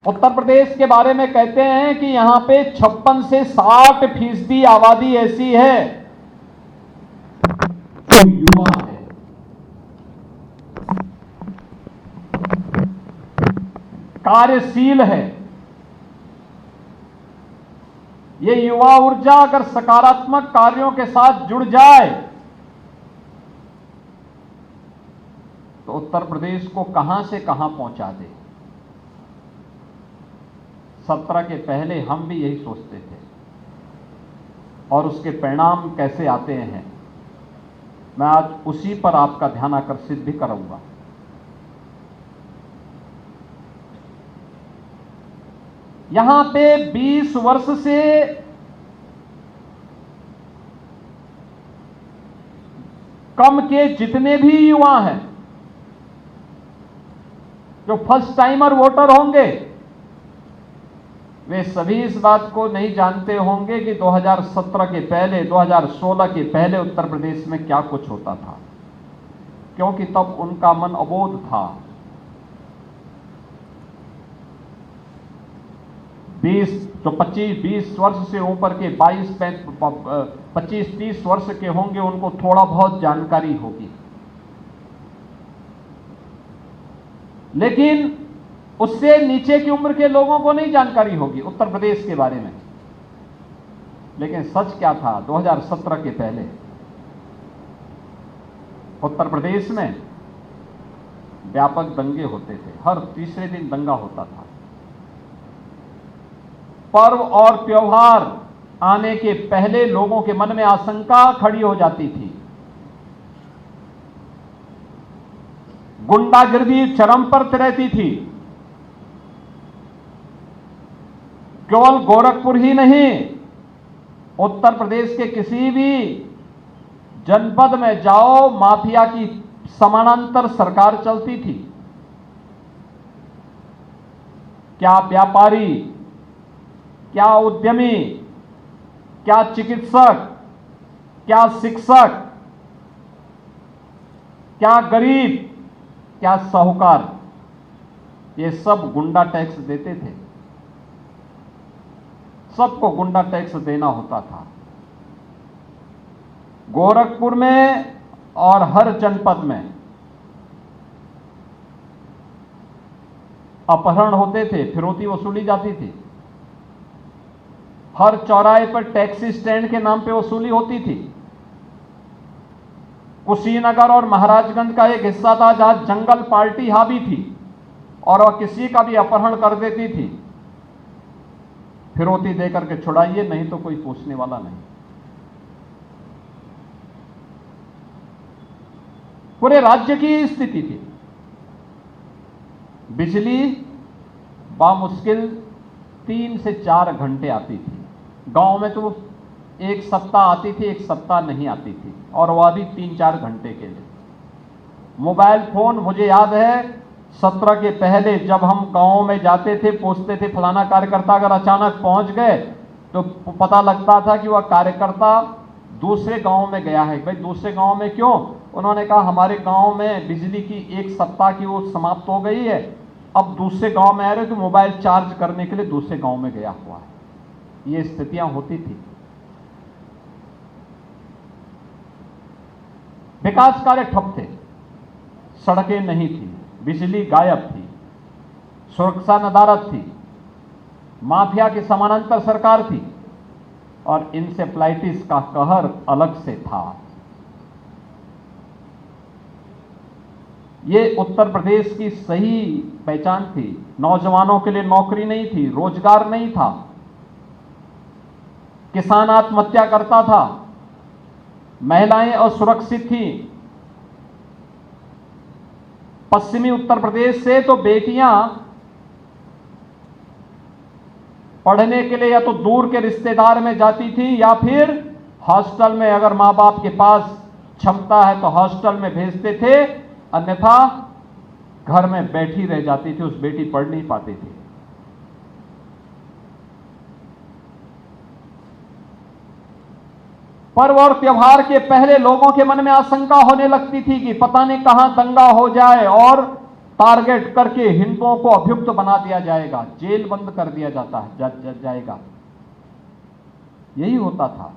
उत्तर प्रदेश के बारे में कहते हैं कि यहां पे 56 से 60% आबादी ऐसी है जो युवा है, कार्यशील है। ये युवा ऊर्जा अगर सकारात्मक कार्यों के साथ जुड़ जाए तो उत्तर प्रदेश को कहां से कहां पहुंचा दे। 17 के पहले हम भी यही सोचते थे और उसके परिणाम कैसे आते हैं, मैं आज उसी पर आपका ध्यान आकर्षित भी करूंगा। यहां पे 20 वर्ष से कम के जितने भी युवा हैं जो फर्स्ट टाइमर वोटर होंगे, वे सभी इस बात को नहीं जानते होंगे कि 2017 के पहले, 2016 के पहले उत्तर प्रदेश में क्या कुछ होता था, क्योंकि तब उनका मन अबोध था। 25-20 वर्ष से ऊपर के 25-30 वर्ष के होंगे, उनको थोड़ा बहुत जानकारी होगी, लेकिन उससे नीचे की उम्र के लोगों को नहीं जानकारी होगी उत्तर प्रदेश के बारे में। लेकिन सच क्या था, 2017 के पहले उत्तर प्रदेश में व्यापक दंगे होते थे, हर तीसरे दिन दंगा होता था। पर्व और त्योहार आने के पहले लोगों के मन में आशंका खड़ी हो जाती थी, गुंडागिर्दी चरम पर रहती थी। केवल गोरखपुर ही नहीं, उत्तर प्रदेश के किसी भी जनपद में जाओ, माफिया की समानांतर सरकार चलती थी। क्या व्यापारी, क्या उद्यमी, क्या चिकित्सक, क्या शिक्षक, क्या गरीब, क्या साहूकार, ये सब गुंडा टैक्स देते थे। सबको गुंडा टैक्स देना होता था। गोरखपुर में और हर जनपद में अपहरण होते थे, फिरौती वसूली जाती थी। हर चौराहे पर टैक्सी स्टैंड के नाम पे वसूली होती थी। कुशीनगर और महाराजगंज का एक हिस्सा था जहां जंगल पार्टी हावी थी और वह किसी का भी अपहरण कर देती थी, फिरौती देकर के छुड़ाइए, नहीं तो कोई पूछने वाला नहीं। पूरे राज्य की स्थिति थी। बिजली बामुश्किल 3 से 4 घंटे आती थी। गांव में तो एक सप्ताह आती थी, एक सप्ताह नहीं आती थी, और वह भी 3-4 घंटे के लिए। मोबाइल फोन, मुझे याद है 17 के पहले जब हम गाँव में जाते थे, पूछते थे फलाना कार्यकर्ता अगर अचानक पहुंच गए तो पता लगता था कि वह कार्यकर्ता दूसरे गांव में गया है। भाई दूसरे गांव में क्यों? उन्होंने कहा हमारे गांव में बिजली की 1 सप्ताह की वो समाप्त हो गई है, अब दूसरे गांव में आ रहे तो मोबाइल चार्ज करने के लिए दूसरे गांव में गया हुआ है। ये स्थितियां होती थी। विकास कार्य ठप थे, सड़कें नहीं थी, बिजली गायब थी, सुरक्षा नदारद थी, माफिया की समानांतर सरकार थी और इंसेफ्लाइटिस का कहर अलग से था। ये उत्तर प्रदेश की सही पहचान थी। नौजवानों के लिए नौकरी नहीं थी, रोजगार नहीं था, किसान आत्महत्या करता था, महिलाएं असुरक्षित थी। पश्चिमी उत्तर प्रदेश से तो बेटियां पढ़ने के लिए या तो दूर के रिश्तेदार में जाती थी या फिर हॉस्टल में, अगर मां बाप के पास क्षमता है तो हॉस्टल में भेजते थे, अन्यथा घर में बैठी रह जाती थी, उस बेटी पढ़ नहीं पाती थी। पर्व और त्योहार के पहले लोगों के मन में आशंका होने लगती थी कि पता नहीं कहां दंगा हो जाए और टारगेट करके हिंदुओं को अभियुक्त बना दिया जाएगा, जेल बंद कर दिया जाएगा। यही होता था।